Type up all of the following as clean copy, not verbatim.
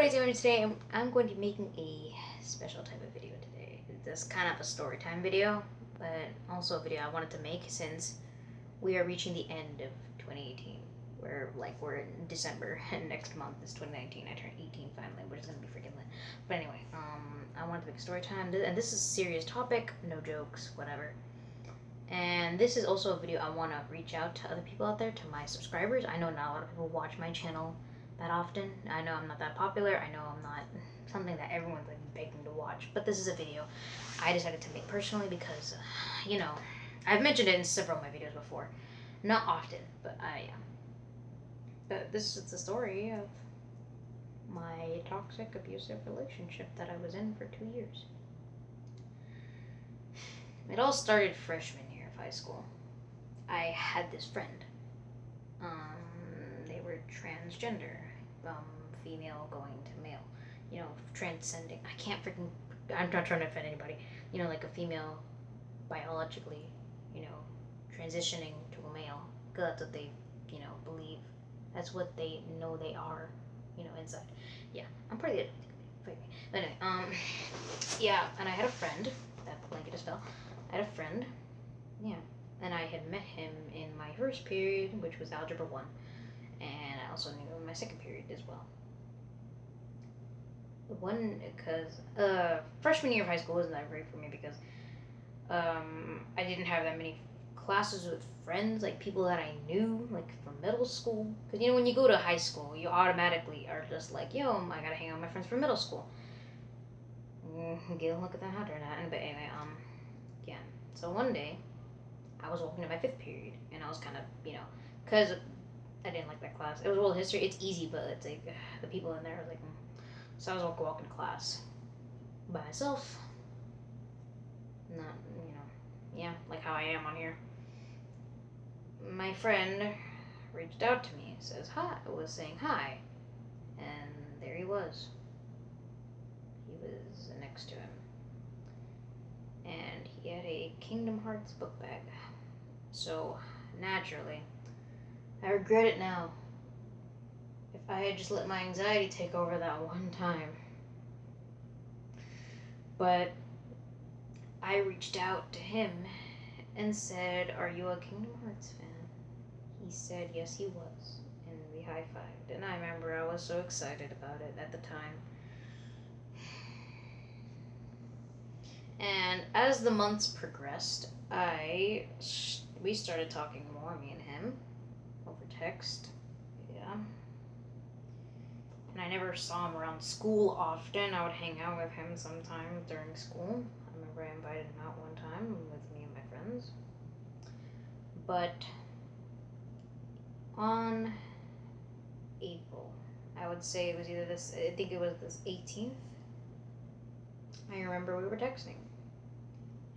everybody's doing today. I'm going to be making a special type of video today. This kind of a story time video, but also a video I wanted to make since we are reaching the end of 2018. We're in December, and next month is 2019. I turn 18 finally, which is gonna be freaking lit. But anyway, I wanted to make a story time, and this is a serious topic, no jokes, whatever. And this is also a video I want to reach out to other people out there, to my subscribers. I know not a lot of people watch my channel that often. I know I'm not that popular. I know I'm not something that everyone's like begging to watch. But this is a video I decided to make personally because, I've mentioned it in several of my videos before. Not often, but But this is the story of my toxic, abusive relationship that I was in for 2 years. It all started freshman year of high school. I had this friend. They were transgender, female going to male. Transcending. I can't freaking. I'm not trying to offend anybody. Like a female, biologically, transitioning to a male. Cause that's what they, believe. That's what they know they are, inside. Yeah, I'm pretty good. But anyway, yeah, and I had a friend. That blanket just fell. I had a friend, yeah, and I had met him in my first period, which was Algebra 1, and I also knew him in my second period as well. Because freshman year of high school wasn't that great for me because I didn't have that many classes with friends, like people that I knew, like from middle school. Because, when you go to high school, you automatically are just like, yo, I gotta hang out with my friends from middle school. Get a look at that hot or not. But anyway, yeah. So one day, I was walking to my fifth period, and I was kind of, because I didn't like that class. It was world history. It's easy, but it's like the people in there was like, So I was walking to class by myself. Not, yeah, like how I am on here. My friend reached out to me, was saying hi, and there he was. He was next to him. And he had a Kingdom Hearts book bag. So, naturally, I regret it now. If I had just let my anxiety take over that one time. But I reached out to him and said, "Are you a Kingdom Hearts fan?" He said yes, he was. And we high-fived. And I remember I was so excited about it at the time. And as the months progressed, we started talking more, me and him, over text. Yeah. And I never saw him around school often. I would hang out with him sometimes during school. I remember I invited him out one time with me and my friends. But on April, I would say it was either I think it was this 18th. I remember we were texting.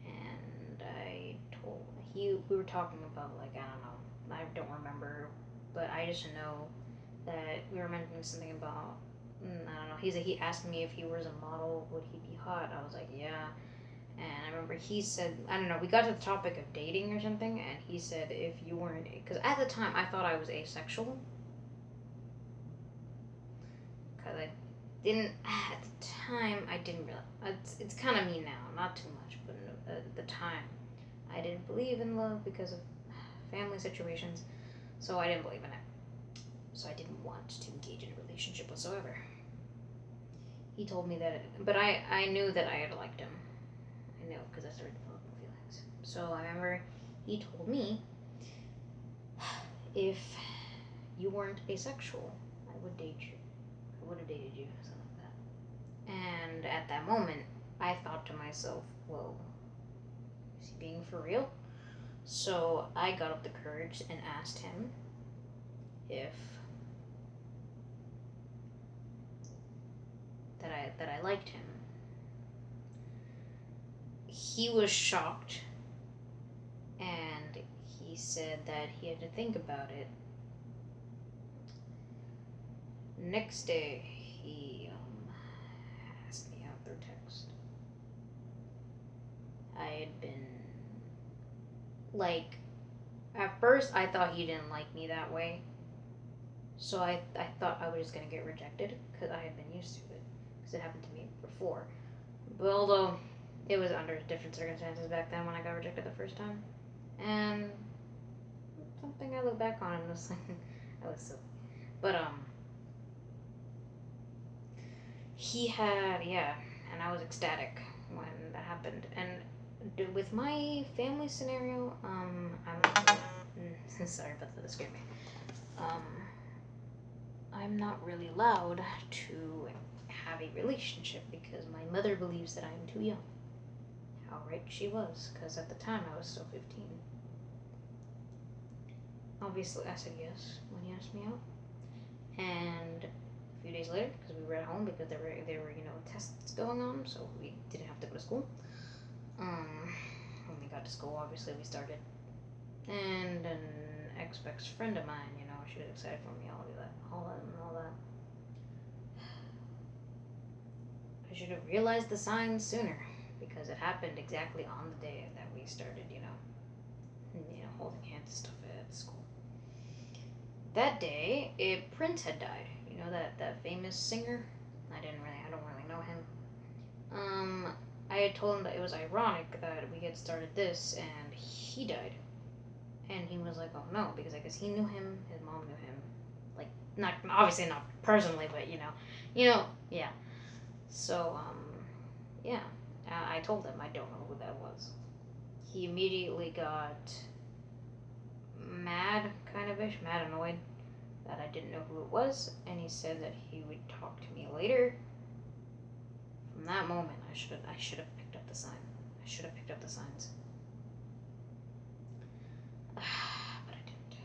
And we were talking about, like, I don't know, I don't remember, but I just know that we were mentioning something about, I don't know, he asked me if he was a model, would he be hot? I was like, yeah. And I remember he said, I don't know, we got to the topic of dating or something, and he said if you weren't, because at the time I thought I was asexual, because I didn't, at the time, I didn't realize, it's kind of me now, not too much, but at the time, I didn't believe in love because of family situations, so I didn't believe in it. So I didn't want to engage in a relationship whatsoever. He told me that, but I knew that I had liked him. I know, because I started developing feelings. So I remember he told me, if you weren't asexual, I would date you. I would have dated you, something like that. And at that moment, I thought to myself, whoa, is he being for real? So I got up the courage and asked him if that I liked him. He was shocked, and he said that he had to think about it. Next day, he asked me out through text. I had been, like, at first I thought he didn't like me that way. So I thought I was just gonna get rejected because I had been used to it because it happened to me before. But although it was under different circumstances back then when I got rejected the first time, and something I look back on and was like, I was silly. But he had, yeah, and I was ecstatic when that happened. And with my family scenario, I'm sorry about that, that scared me. Um, I'm not really allowed to have a relationship because my mother believes that I'm too young. How right she was, because at the time I was still 15. Obviously, I said yes when he asked me out. And a few days later, because we were at home because there were tests going on, so we didn't have to go to school. When we got to school, obviously we started, and an ex-best friend of mine, she was excited for me, all that. I should have realized the signs sooner, because it happened exactly on the day that we started, holding hands and stuff at school. That day, Prince had died. You know that famous singer. I don't really know him. I had told him that it was ironic that we had started this and he died, and he was like, "Oh no," because I guess he knew him. His mom knew him, like not obviously not personally, but yeah. So yeah. I told him I don't know who that was. He immediately got mad, kind of ish, mad, annoyed that I didn't know who it was, and he said that he would talk to me later. From that moment, I should have picked up the sign. I should have picked up the signs, but I didn't.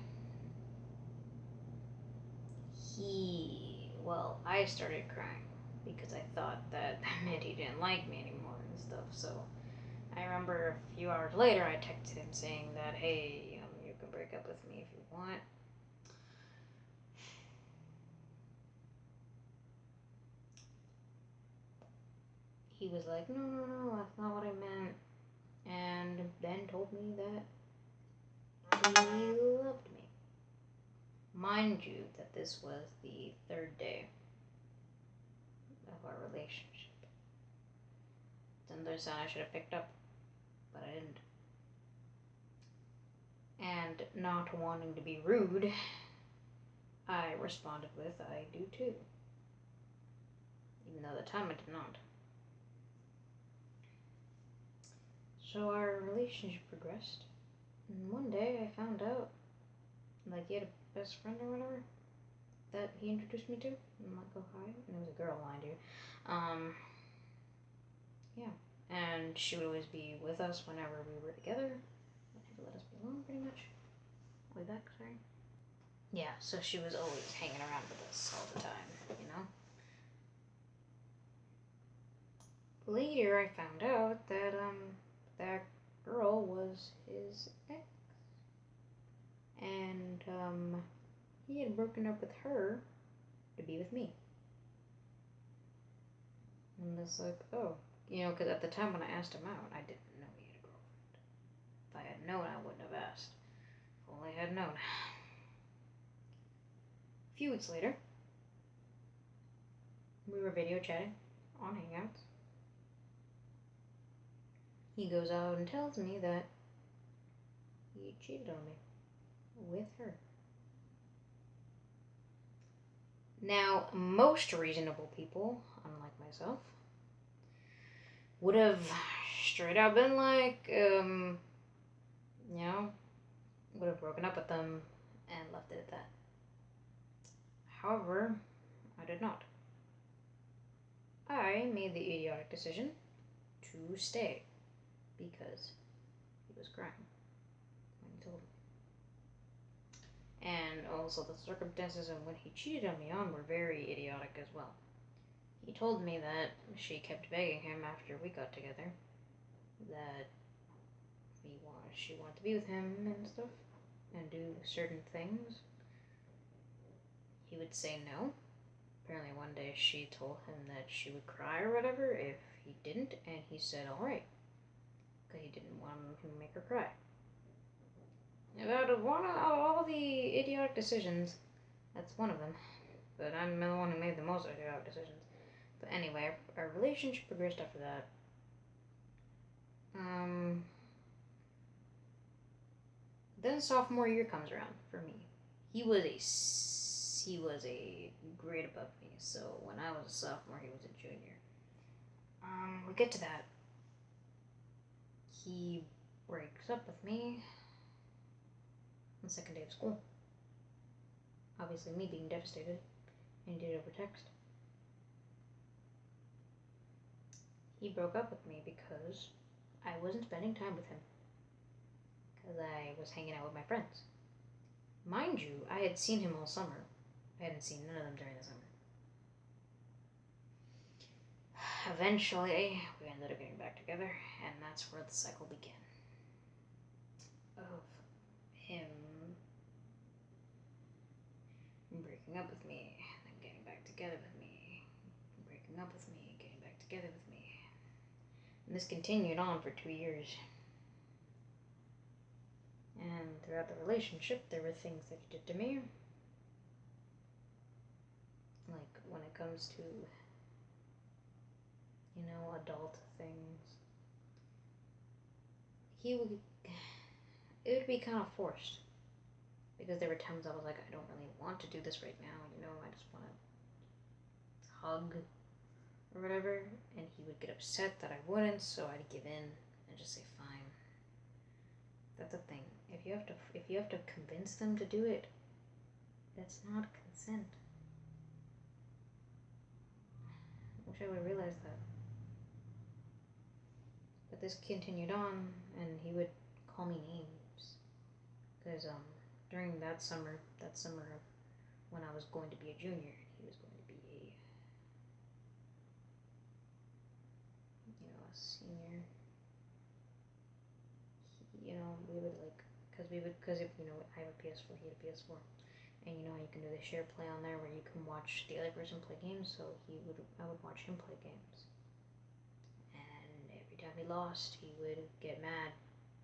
I started crying because I thought that meant he didn't like me anymore and stuff. So I remember a few hours later, I texted him saying that, hey, you can break up with me if you want. He was like, no, that's not what I meant. And then told me that he loved me. Mind you, that this was the third day of our relationship. It's another sign I should have picked up, but I didn't. And not wanting to be rude, I responded with, I do too. Even though at the time I did not. So our relationship progressed. And one day I found out, like, he had a best friend or whatever that he introduced me to. And I'm like, oh, hi. And it was a girl, mind you. Yeah. And she would always be with us whenever we were together. Never let us be alone, pretty much. Way back, sorry. Yeah, so she was always hanging around with us all the time, Later, I found out that, that girl was his ex. And, he had broken up with her to be with me. And it's like, oh. Because at the time when I asked him out, I didn't know he had a girlfriend. If I had known, I wouldn't have asked. If only I had known. A few weeks later, we were video chatting on Hangouts. He goes out and tells me that he cheated on me with her. Now, most reasonable people, unlike myself, would have straight up been like, would have broken up with them and left it at that. However, I did not. I made the idiotic decision to stay because he was crying when he told me. And also the circumstances in when he cheated on me were very idiotic as well. He told me that she kept begging him after we got together that she wanted to be with him and stuff and do certain things. He would say no. Apparently one day she told him that she would cry or whatever if he didn't, and he said alright, because he didn't want him to make her cry. Out of all the idiotic decisions, That's one of them. But I'm the one who made the most of our decisions. But anyway, our relationship progressed after that. Then sophomore year comes around for me. He was a grade above me. So when I was a sophomore, he was a junior. We get to that. He breaks up with me on the second day of school. Obviously, me being devastated, and he did it over text. He broke up with me because I wasn't spending time with him. Because I was hanging out with my friends. Mind you, I had seen him all summer. I hadn't seen none of them during the summer. Eventually, we ended up getting back together, and that's where the cycle began. Of him breaking up with me, and then getting back together with me, breaking up with me, getting back together with me. And this continued on for 2 years. And throughout the relationship, there were things that he did to me. Like, when it comes to, adult things. It would be kind of forced. Because there were times I was like, I don't really want to do this right now, I just want to hug or whatever. And he would get upset that I wouldn't, so I'd give in and just say, fine. That's the thing. If you have to convince them to do it, that's not consent. I wish I would realize that. But this continued on, and he would call me names. Because during that summer of when I was going to be a junior, he was going to be a senior. We would because if I have a PS4, he had a PS4, and you can do the share play on there where you can watch the other person play games. So I would watch him play games, and every time he lost, he would get mad.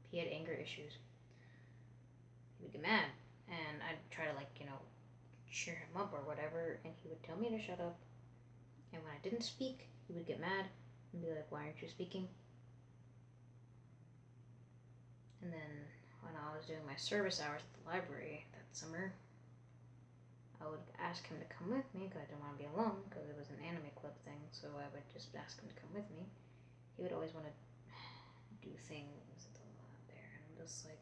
He had anger issues. He would get mad, and I'd try to cheer him up or whatever, and he would tell me to shut up. And when I didn't speak, he would get mad and be like, "Why aren't you speaking?" And then when I was doing my service hours at the library that summer, I would ask him to come with me because I didn't want to be alone because it was an anime club thing, so I would just ask him to come with me. He would always want to do things at the lab there, and I'm just like,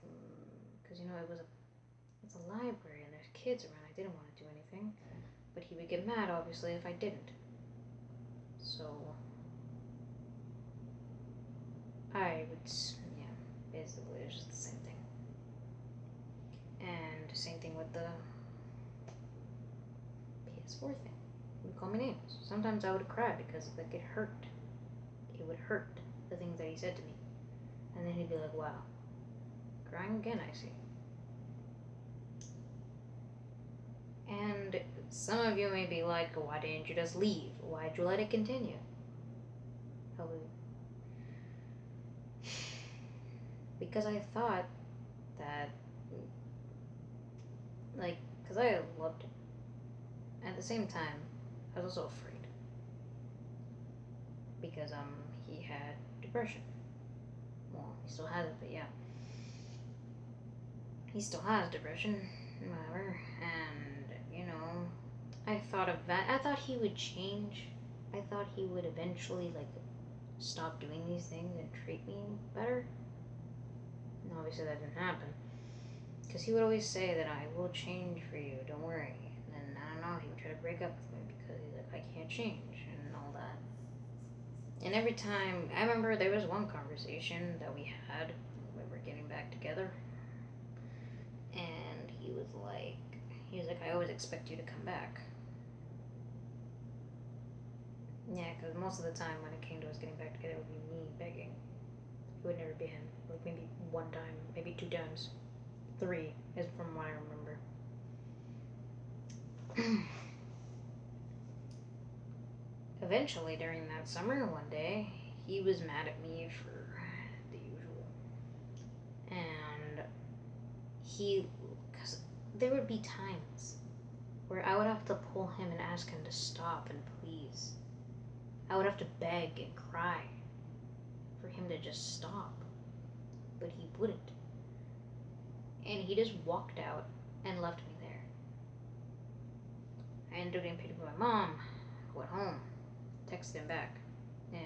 because it's a library and there's kids around. I didn't want to do anything, but he would get mad obviously if I didn't. So I would, basically it was just the same thing. And same thing with the PS4 thing. He would call me names. Sometimes I would cry because it hurt. It would hurt, the things that he said to me. And then he'd be like, wow, crying again, I see. And some of you may be like, why didn't you just leave? Why'd you let it continue? Because I thought that, because I loved him. At the same time, I was also afraid. Because, he had depression. Well, he still has it, but yeah. He still has depression, whatever, and, I thought of that. I thought he would change. I thought he would eventually, stop doing these things and treat me better. And obviously that didn't happen. Because he would always say that I will change for you, don't worry. And then, I don't know, he would try to break up with me because he's like, I can't change, and all that. And every time, I remember there was one conversation that we had when we were getting back together. And he was like, I always expect you to come back. Yeah, because most of the time when it came to us getting back together, it would be me begging. It would never be him. Maybe one time, maybe 2 times. 3 is from what I remember. Eventually, during that summer, one day, he was mad at me for the usual. And because there would be times where I would have to pull him and ask him to stop and please. I would have to beg and cry for him to just stop, but he wouldn't. And he just walked out and left me there. I ended up getting picked up by my mom. I went home, texted him back, and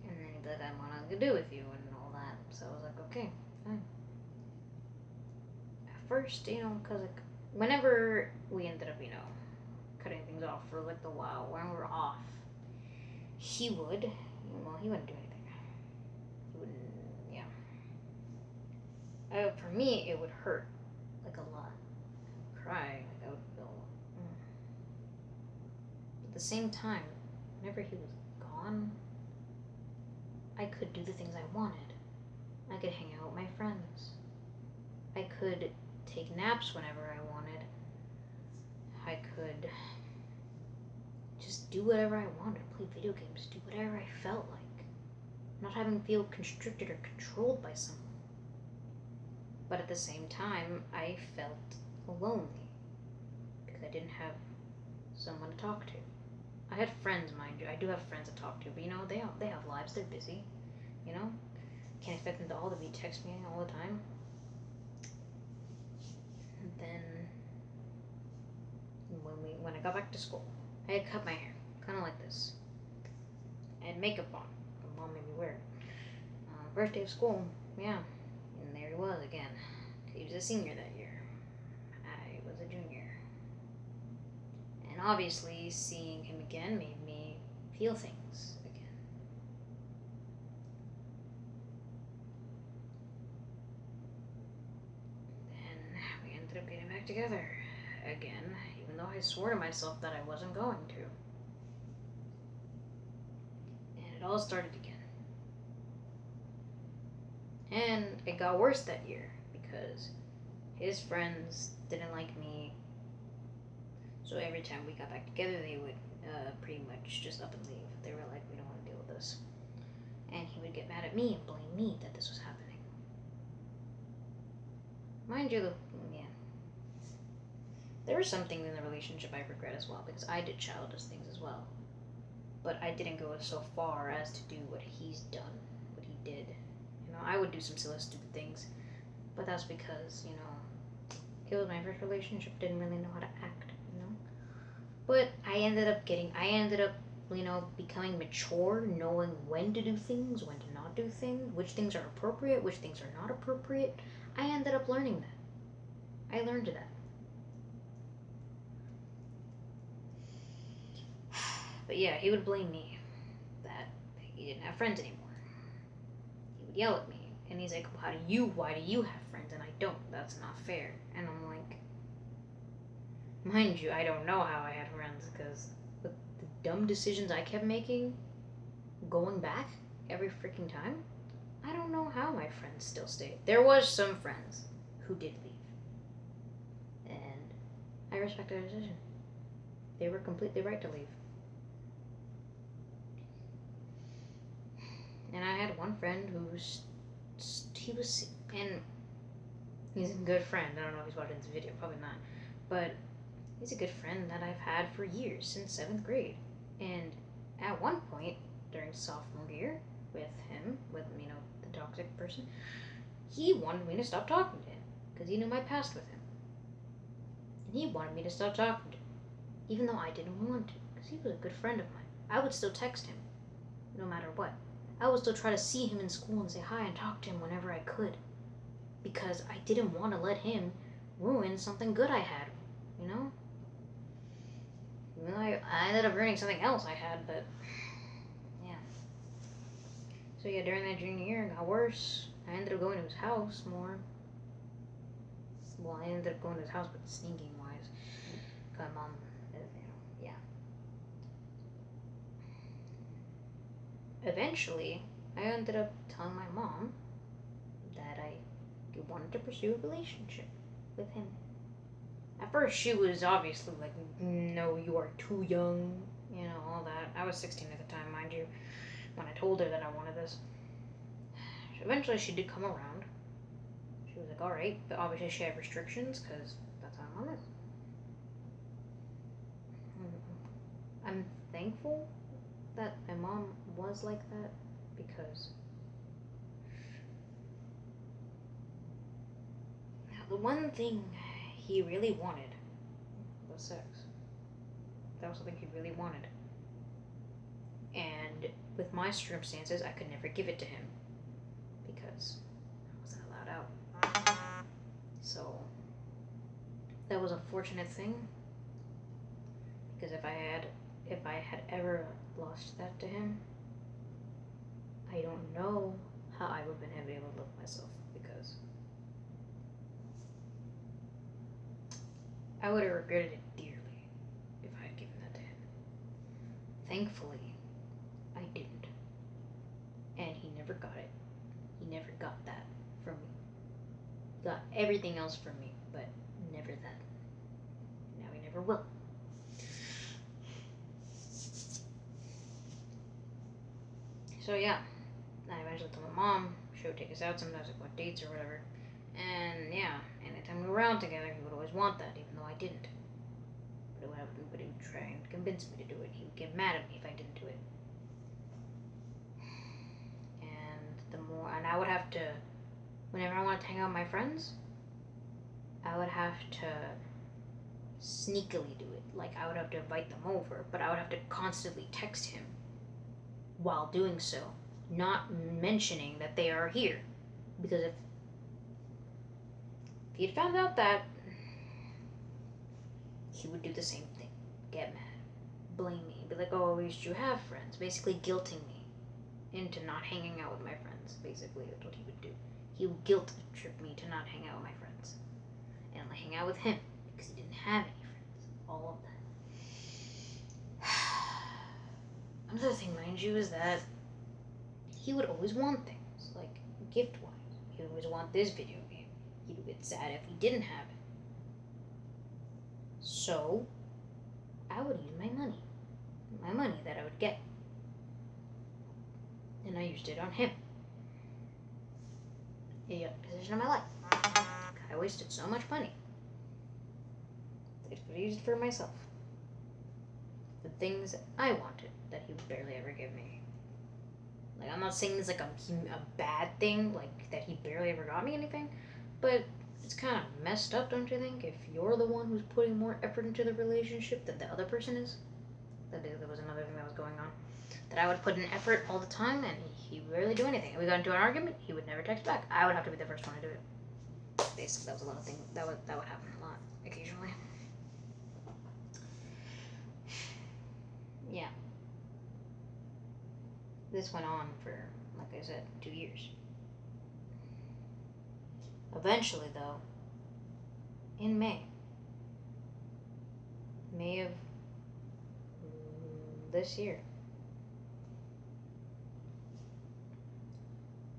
and then he'd be like, I want nothing to do with you and all that. So I was like, okay, fine. At first, because like whenever we ended up, cutting things off for like the while when we were off, he wouldn't do anything. He wouldn't, yeah. For me, it would hurt like a lot. I would cry, like I would feel. At the same time, whenever he was gone, I could do the things I wanted. I could hang out with my friends. I could take naps whenever I wanted. I could just do whatever I wanted, play video games, do whatever I felt like. Not having to feel constricted or controlled by someone. But at the same time, I felt lonely because I didn't have someone to talk to. I had friends, mind you. I do have friends to talk to, but they have lives. They're busy. Can't expect them to all to be text me all the time. And then when I got back to school, I had cut my hair, kind of like this. I had makeup on. My mom made me wear it. First day of school, yeah, and there he was again. He was a senior that year. I was a junior. And obviously, seeing him again made me feel things again. Then we ended up getting back together again, even though I swore to myself that I wasn't going to. And it all started again. And it got worse that year because his friends didn't like me. So every time we got back together, they would pretty much just up and leave. They were like, we don't want to deal with this. And he would get mad at me and blame me that this was happening. Mind you, yeah. There were some things in the relationship I regret as well because I did childish things as well. But I didn't go so far as to do what he's done, what he did. I would do some silly, stupid things, but that's because, it was my first relationship, didn't really know how to act, But I ended up, becoming mature, knowing when to do things, when to not do things, which things are appropriate, which things are not appropriate. I ended up learning that. I learned that. But yeah, he would blame me that he didn't have friends anymore. He would yell at me, and he's like, why do you have friends and I don't? That's not fair. And I'm like, mind you, I don't know how I had friends, because with the dumb decisions I kept making, going back every freaking time, I don't know how my friends still stayed. There was some friends who did leave, and I respect their decision. They were completely right to leave. And I had one friend and he's a good friend. I don't know if he's watching this video, probably not. But he's a good friend that I've had for years, since 7th grade. And at one point, during sophomore year, with the toxic person, he wanted me to stop talking to him, because he knew my past with him. And he wanted me to stop talking to him, even though I didn't want to, because he was a good friend of mine. I would still text him, no matter what. I would still try to see him in school and say hi and talk to him whenever I could, because I didn't want to let him ruin something good I had, I ended up ruining something else I had, but yeah. So yeah, during that junior year, it got worse. I ended up going to his house more. Well, I ended up going to his house, but sneaking wise, cause Mom, yeah. Eventually, I ended up telling my mom that I wanted to pursue a relationship with him. At first, she was obviously like, no, you are too young, all that. I was 16 at the time, mind you, when I told her that I wanted this. Eventually, she did come around. She was like, alright, but obviously she had restrictions, because that's how mom is. I'm thankful that my mom was like that, because the one thing he really wanted was sex. That was something he really wanted. And with my circumstances, I could never give it to him because I wasn't allowed out. So that was a fortunate thing, because if I had ever lost that to him, I don't know how I would have been able to love myself, because I would have regretted it dearly if I had given that to him. Thankfully, I didn't. And he never got it. He never got that from me. He got everything else from me, but never that. Now he never will. So yeah, I eventually told my mom she would take us out sometimes, like on dates or whatever. And yeah, anytime we were around together, he would always want that, even though I didn't. But he would try and convince me to do it. He would get mad at me if I didn't do it. And I would have to, whenever I wanted to hang out with my friends, I would have to sneakily do it. Like, I would have to invite them over, but I would have to constantly text him while doing so, not mentioning that they are here. Because if he had found out that, he would do the same thing. Get mad. Blame me. Be like, oh, at least you have friends. Basically guilting me into not hanging out with my friends. Basically, that's what he would do. He would guilt trip me to not hang out with my friends. And only hang out with him, because he didn't have any friends. All of that. Another thing, mind you, is that he would always want things, like gift-wise. He would always want this video game. He would get sad if he didn't have it. So, I would use my money that I would get. And I used it on him. He got the position of my life. I wasted so much money. I could use it for myself. The things I wanted that he would barely ever give me. Like, I'm not saying it's like a bad thing, like that he barely ever got me anything, but it's kind of messed up, don't you think? If you're the one who's putting more effort into the relationship than the other person is. That was another thing that was going on. That I would put in effort all the time, and he would rarely do anything. If we got into an argument, he would never text back. I would have to be the first one to do it. Basically, that was a lot of things. That would happen a lot, occasionally. Yeah. This went on for, like I said, 2 years. Eventually, though, in May of this year,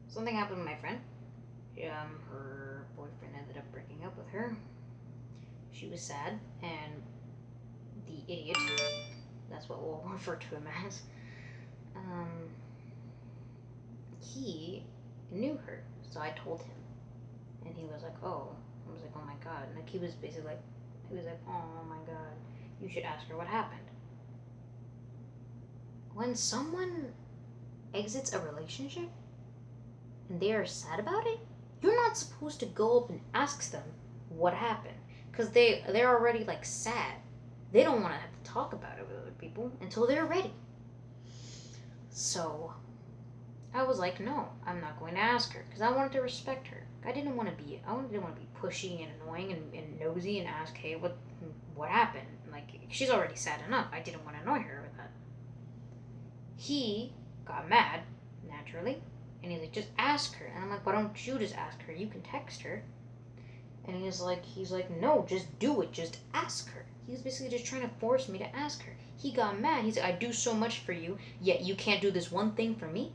something happened with my friend. Her boyfriend ended up breaking up with her. She was sad, and the idiot, that's what we'll refer to him as, he knew her, so I told him. And he was like, oh. I was like, oh my god. And like, he was basically like, oh my god, you should ask her what happened. When someone exits a relationship and they are sad about it, you're not supposed to go up and ask them what happened. Because they're already, like, sad. They don't want to have to talk about it with other people until they're ready. So, I was like, no, I'm not going to ask her. Because I wanted to respect her. I didn't want to be pushy and annoying and nosy and ask, hey, what happened? Like, she's already sad enough. I didn't want to annoy her with that. He got mad, naturally, and he's like, just ask her. And I'm like, why don't you just ask her? You can text her. And he's like, no, just do it. Just ask her. He was basically just trying to force me to ask her. He got mad. He's like, I do so much for you, yet you can't do this one thing for me?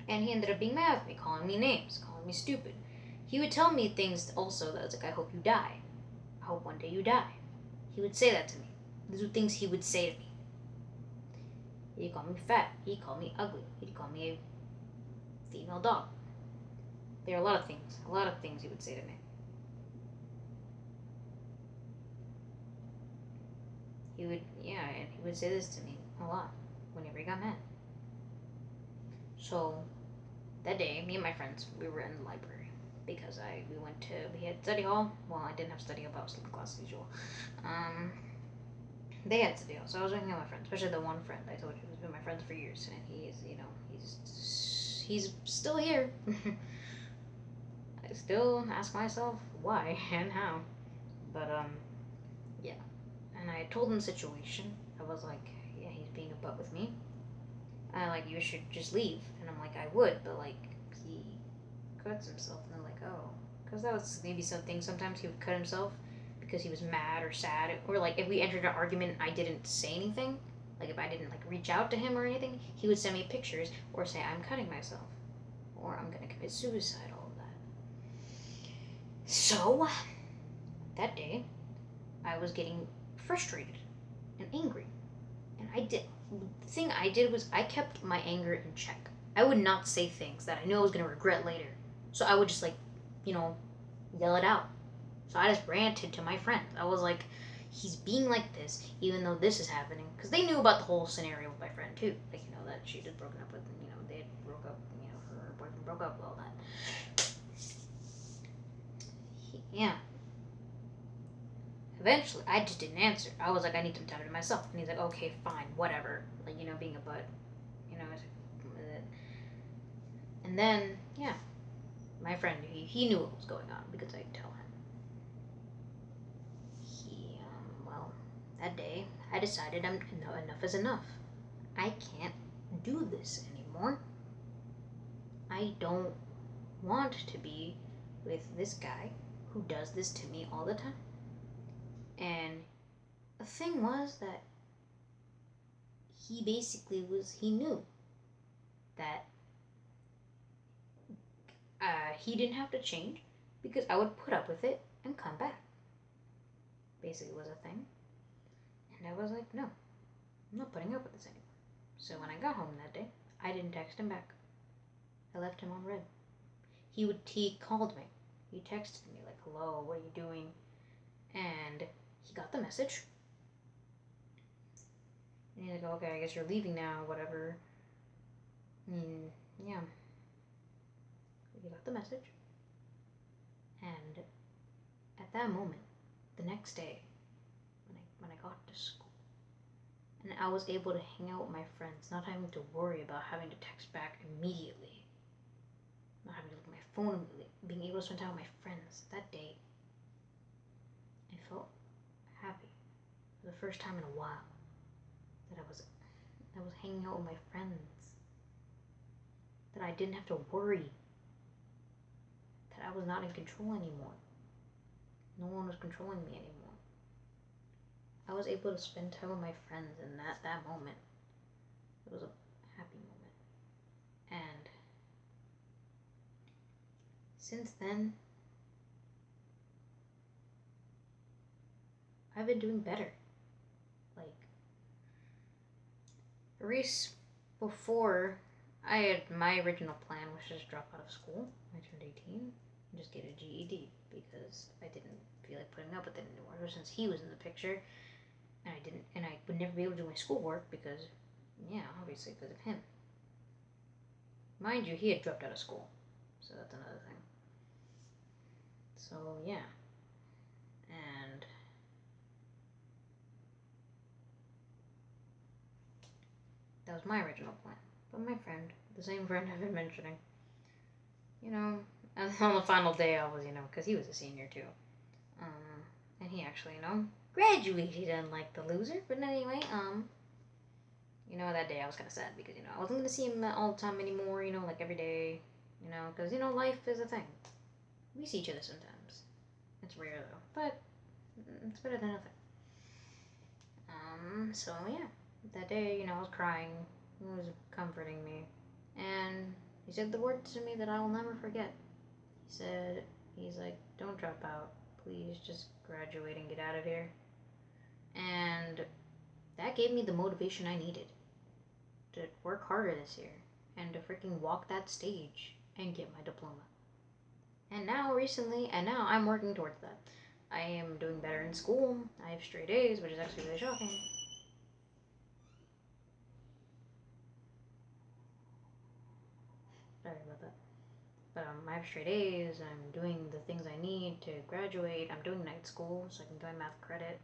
And he ended up being mad with me, calling me names, calling me stupid. He would tell me things also that was like, I hope you die. I hope one day you die. He would say that to me. These were things he would say to me. He'd call me fat. He'd call me ugly. He'd call me a female dog. There are a lot of things he would say to me. And he would say this to me a lot whenever he got mad. So that day, me and my friends, we were in the library because we had study hall. Well, I didn't have study hall, but I was in class as usual. They had study hall, so I was hanging out with my friends, especially the one friend I told you who's been my friend for years, and he's still here. I still ask myself why and how, but yeah. And I told him the situation. I was like, yeah, he's being a butt with me. You should just leave. And I'm like, I would, but he cuts himself. And they're like, oh, because that was maybe something. Sometimes he would cut himself because he was mad or sad, or if we entered an argument, and I didn't say anything. If I didn't reach out to him or anything, he would send me pictures or say I'm cutting myself, or I'm gonna commit suicide. All of that. So that day, I was getting frustrated and angry, and the thing I did was I kept my anger in check. I would not say things that I knew I was gonna regret later. So I would just yell it out. So I just ranted to my friends. I was like, he's being like this, even though this is happening. Because they knew about the whole scenario with my friend too. That she had broken up with, they had broke up, her boyfriend broke up, all that. Yeah. Eventually, I just didn't answer. I was like, I need some time to myself. And he's like, okay, fine, whatever. Being a butt. And then, yeah, my friend, he knew what was going on because I'd tell him. That day, I decided enough is enough. I can't do this anymore. I don't want to be with this guy who does this to me all the time. And the thing was that he knew that he didn't have to change because I would put up with it and come back. Basically was a thing. And I was like, no, I'm not putting up with this anymore. So when I got home that day, I didn't text him back. I left him on red. He called me. He texted me like, hello, what are you doing? And he got the message. And he's like, okay, I guess you're leaving now, whatever. Yeah. He got the message. And at that moment, the next day, when I got to school, and I was able to hang out with my friends, not having to worry about having to text back immediately, not having to look at my phone immediately, being able to spend time with my friends that day, I felt happy for the first time in a while that I was hanging out with my friends, that I didn't have to worry, that I was not in control anymore. No one was controlling me anymore. I was able to spend time with my friends, and that moment, it was a happy moment. And since then, I've been doing better. Before, my original plan was just drop out of school when I turned 18 and just get a GED because I didn't feel like putting up with it anymore since he was in the picture. And I would never be able to do my schoolwork because, obviously because of him. Mind you, he had dropped out of school, so that's another thing. So, yeah. And that was my original plan. But my friend, the same friend I've been mentioning, and on the final day I was, because he was a senior too. And he actually, graduated unlike the loser. But anyway, that day I was kind of sad because, I wasn't going to see him all the time anymore, every day, because, life is a thing. We see each other sometimes. It's rare though, but it's better than nothing. So yeah, that day, I was crying. He was comforting me. And he said the words to me that I will never forget. He's like, don't drop out. Please just graduate and get out of here. And that gave me the motivation I needed to work harder this year and to freaking walk that stage and get my diploma. And now I'm working towards that. I am doing better in school. I have straight A's, which is actually really shocking. Sorry about that. But I have straight A's. I'm doing the things I need to graduate. I'm doing night school so I can get my math credit.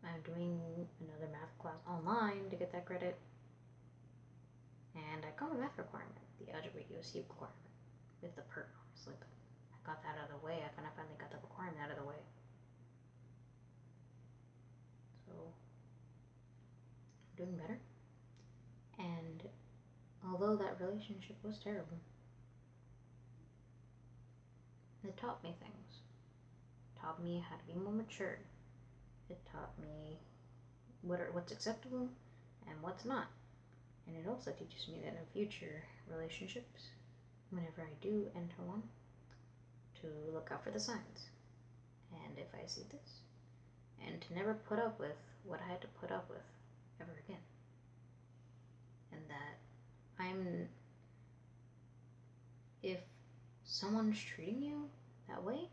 I'm doing another math class online to get that credit. And I got my math requirement, the algebra USC requirement, with the PERT, obviously. But I got that out of the way. I finally got the requirement out of the way. So, I'm doing better. And although that relationship was terrible, it taught me things. It taught me how to be more mature. It taught me what's acceptable and what's not. And it also teaches me that in future relationships, whenever I do enter one, to look out for the signs. And if I see this, and to never put up with what I had to put up with ever again. And that if someone's treating you that way,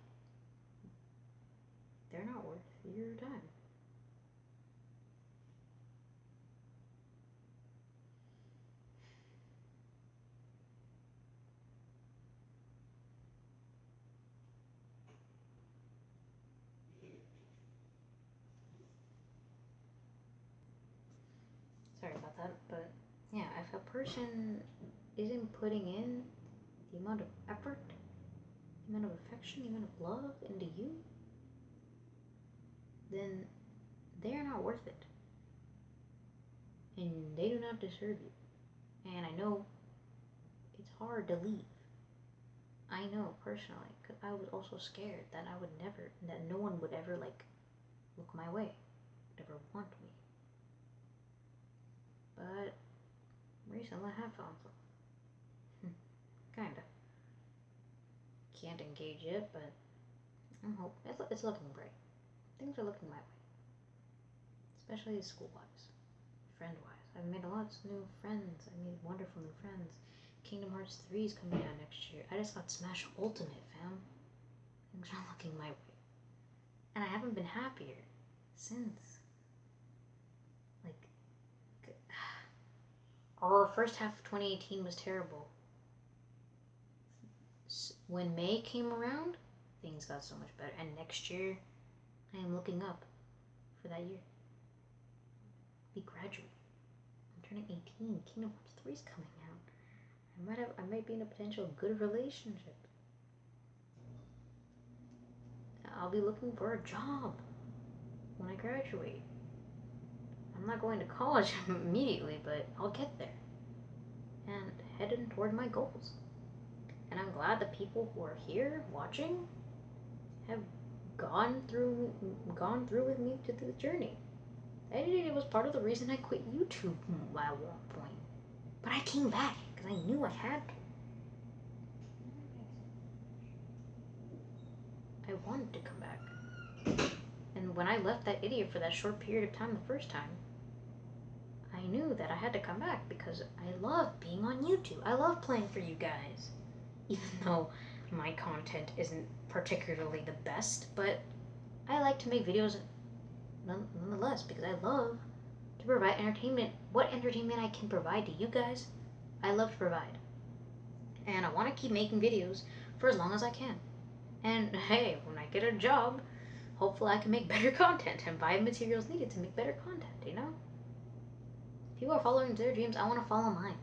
they're not worth your time. Sorry about that, but yeah, if a person isn't putting in the amount of effort, the amount of affection, the amount of love into you, then they are not worth it. And they do not deserve you. And I know it's hard to leave. I know personally, because I was also scared that that no one would ever look my way, would ever want me. But recently I have found some. Kinda. Can't engage yet, but I'm hoping it's looking bright. Things are looking my way. Especially school-wise, friend-wise. I've made lots of new friends. I made wonderful new friends. Kingdom Hearts 3 is coming out next year. I just got Smash Ultimate, fam. Things are looking my way. And I haven't been happier since. Although the first half of 2018 was terrible, when May came around, things got so much better. And next year, I am looking up for that year. We graduate. I'm turning 18. Kingdom Hearts 3 is coming out. I might be in a potential good relationship. I'll be looking for a job when I graduate. I'm not going to college immediately, but I'll get there and heading toward my goals. And I'm glad the people who are here watching have gone through with me to the journey. It was part of the reason I quit YouTube at one point, but I came back because I knew I had to. I wanted to come back. And when I left that idiot for that short period of time the first time, I knew that I had to come back because I love being on YouTube. I love playing for you guys. Even though my content isn't particularly the best, but I like to make videos nonetheless because I love to provide entertainment. What entertainment I can provide to you guys, I love to provide. And I want to keep making videos for as long as I can. And hey, when I get a job, hopefully I can make better content and buy the materials needed to make better content, you know? People are following their dreams, I want to follow mine.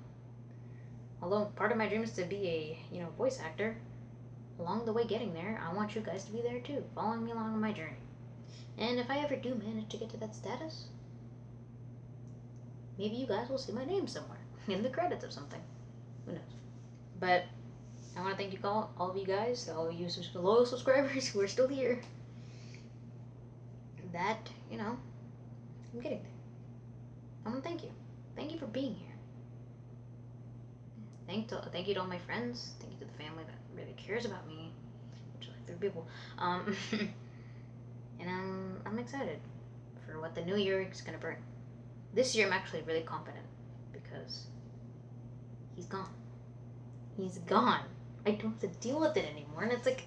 Although part of my dream is to be a, voice actor, along the way getting there, I want you guys to be there too, following me along on my journey. And if I ever do manage to get to that status, maybe you guys will see my name somewhere, in the credits of something. Who knows? But I want to thank you all of you guys, all of you loyal subscribers who are still here. That, I'm getting there. I want to thank you. Thank you for being here. Thank you to all my friends. Thank you to the family that really cares about me, which is like 3 people. And I'm excited for what the new year is gonna bring. This year I'm actually really confident because he's gone. He's gone. I don't have to deal with it anymore, and it's like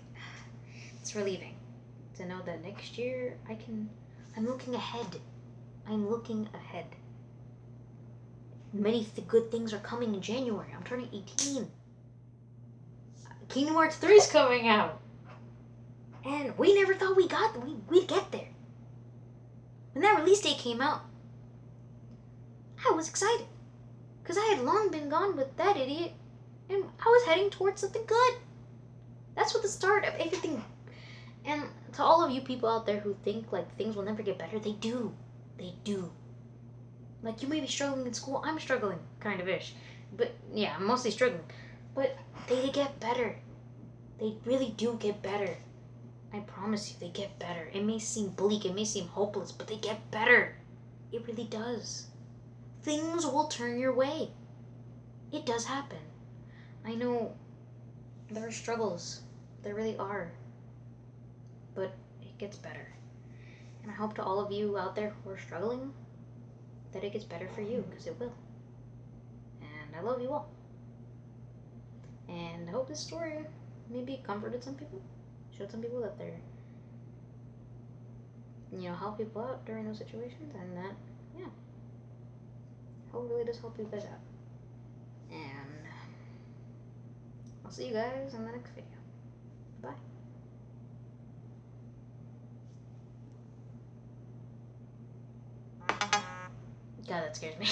It's relieving to know that next year I'm looking ahead. I'm looking ahead. Many good things are coming in January. I'm turning 18. Kingdom Hearts 3 is coming out. And we never thought we'd get there. When that release date came out, I was excited. Because I had long been gone with that idiot. And I was heading towards something good. That's what the start of everything. And to all of you people out there who think like things will never get better, they do. They do. Like, you may be struggling in school. I'm struggling, kind of ish. But yeah, I'm mostly struggling. But they get better. They really do get better. I promise you, they get better. It may seem bleak, it may seem hopeless, but they get better. It really does. Things will turn your way. It does happen. I know there are struggles. There really are. But it gets better. And I hope to all of you out there who are struggling that it gets better for you, because it will. And I love you all. And I hope this story maybe comforted some people, showed some people that they're, help people out during those situations, and that, yeah, hope it really does help you guys out. And I'll see you guys in the next video. Bye. God, that scares me.